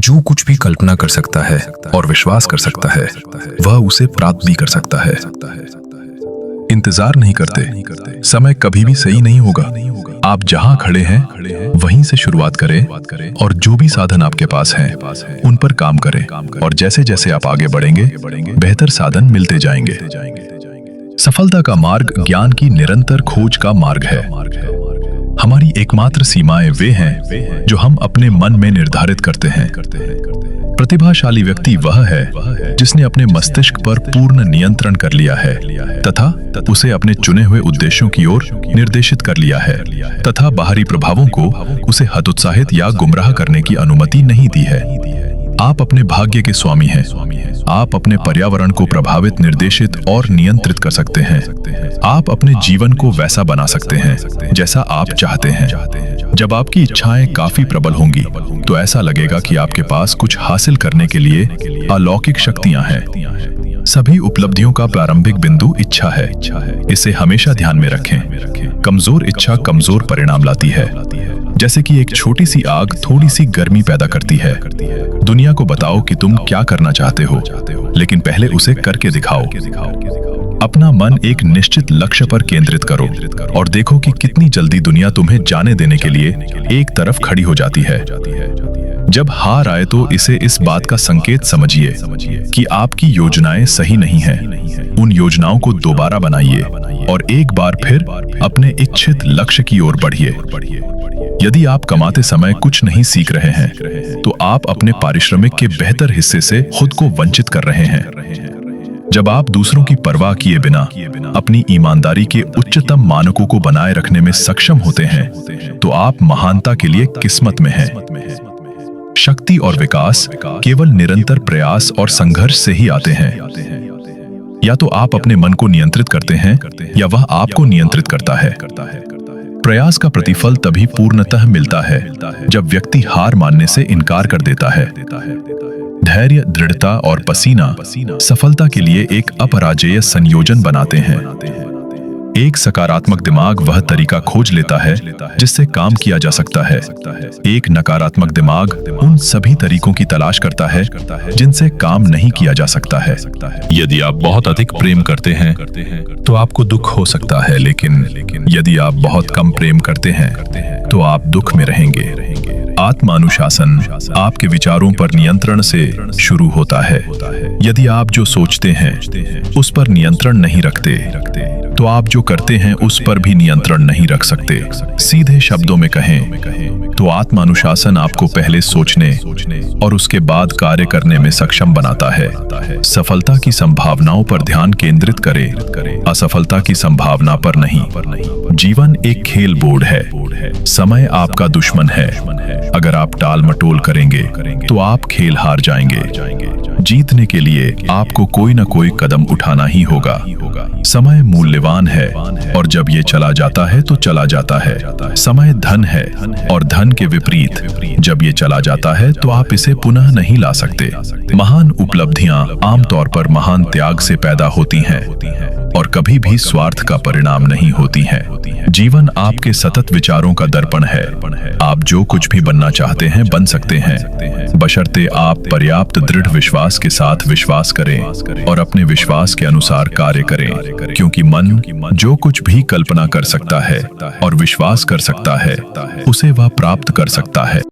जो कुछ भी कल्पना कर सकता है और विश्वास कर सकता है वह उसे प्राप्त भी कर सकता है। इंतजार नहीं करते, समय कभी भी सही नहीं होगा। आप जहां खड़े हैं वहीं से शुरुआत करें और जो भी साधन आपके पास हैं उन पर काम करें, और जैसे जैसे आप आगे बढ़ेंगे बेहतर साधन मिलते जाएंगे। सफलता का मार्ग ज्ञान की निरंतर खोज का मार्ग है। हमारी एकमात्र सीमाएं वे हैं जो हम अपने मन में निर्धारित करते हैं। प्रतिभाशाली व्यक्ति वह है जिसने अपने मस्तिष्क पर पूर्ण नियंत्रण कर लिया है तथा उसे अपने चुने हुए उद्देश्यों की ओर निर्देशित कर लिया है तथा बाहरी प्रभावों को उसे हतोत्साहित या गुमराह करने की अनुमति नहीं दी है। आप अपने भाग्य के स्वामी हैं। आप अपने पर्यावरण को प्रभावित, निर्देशित और नियंत्रित कर सकते हैं। आप अपने जीवन को वैसा बना सकते हैं जैसा आप चाहते हैं। जब आपकी इच्छाएं काफी प्रबल होंगी तो ऐसा लगेगा कि आपके पास कुछ हासिल करने के लिए अलौकिक शक्तियां हैं। सभी उपलब्धियों का प्रारंभिक बिंदु इच्छा है। इसे हमेशा ध्यान में रखें। कमजोर इच्छा कमजोर परिणाम लाती है। जैसे कि एक छोटी सी आग थोड़ी सी गर्मी पैदा करती है। दुनिया को बताओ कि तुम क्या करना चाहते हो, लेकिन पहले उसे करके दिखाओ। अपना मन एक निश्चित लक्ष्य पर केंद्रित करो और देखो कि कितनी जल्दी दुनिया तुम्हें जाने देने के लिए एक तरफ खड़ी हो जाती है। जब हार आए तो इसे इस बात का संकेत समझिए कि आपकी योजनाएं सही नहीं हैं। उन योजनाओं को दोबारा बनाइए और एक बार फिर अपने इच्छित लक्ष्य की ओर बढ़िए। यदि आप कमाते समय कुछ नहीं सीख रहे हैं तो आप अपने पारिश्रमिक के बेहतर हिस्से से खुद को वंचित कर रहे हैं। जब आप दूसरों की परवाह किए बिना अपनी ईमानदारी के उच्चतम मानकों को बनाए रखने में सक्षम होते हैं तो आप महानता के लिए किस्मत में हैं। शक्ति और विकास केवल निरंतर प्रयास और संघर्ष से ही आते हैं। या तो आप अपने मन को नियंत्रित करते हैं या वह आपको नियंत्रित करता है। प्रयास का प्रतिफल तभी पूर्णतः मिलता है जब व्यक्ति हार मानने से इनकार कर देता है। धैर्य, दृढ़ता और पसीना सफलता के लिए एक अपराजेय संयोजन बनाते हैं। एक सकारात्मक दिमाग वह तरीका खोज लेता है जिससे काम किया जा सकता है। एक नकारात्मक दिमाग उन सभी तरीकों की तलाश करता है जिनसे काम नहीं किया जा सकता है। यदि आप बहुत अधिक प्रेम करते हैं तो आपको दुख हो सकता है, लेकिन यदि आप बहुत कम प्रेम करते हैं तो आप दुख में रहेंगे। आत्मानुशासन आपके विचारों पर नियंत्रण से शुरू होता है। यदि आप जो सोचते हैं उस पर नियंत्रण नहीं रखते तो आप जो करते हैं उस पर भी नियंत्रण नहीं रख सकते। सीधे शब्दों में कहें तो आत्मानुशासन आपको पहले सोचने और उसके बाद कार्य करने में सक्षम बनाता है। सफलता की संभावनाओं पर ध्यान केंद्रित करें, असफलता की संभावना पर नहीं। जीवन एक खेल बोर्ड है। समय आपका दुश्मन है। अगर आप टाल मटोल करेंगे तो आप खेल हार जाएंगे। जीतने के लिए आपको कोई न कोई कदम उठाना ही होगा। समय मूल्यवान है और जब ये चला जाता है तो चला जाता है। समय धन है और धन के विपरीत जब ये चला जाता है तो आप इसे पुनः नहीं ला सकते। महान उपलब्धियां आमतौर पर महान त्याग से पैदा होती हैं और कभी भी स्वार्थ का परिणाम नहीं होती हैं। जीवन आपके सतत विचारों का दर्पण है। आप जो कुछ भी बनना चाहते हैं बन सकते हैं, बशर्ते आप पर्याप्त दृढ़ विश्वास के साथ विश्वास करें और अपने विश्वास के अनुसार कार्य करें, क्योंकि मन जो कुछ भी कल्पना कर सकता है और विश्वास कर सकता है उसे वह प्राप्त कर सकता है।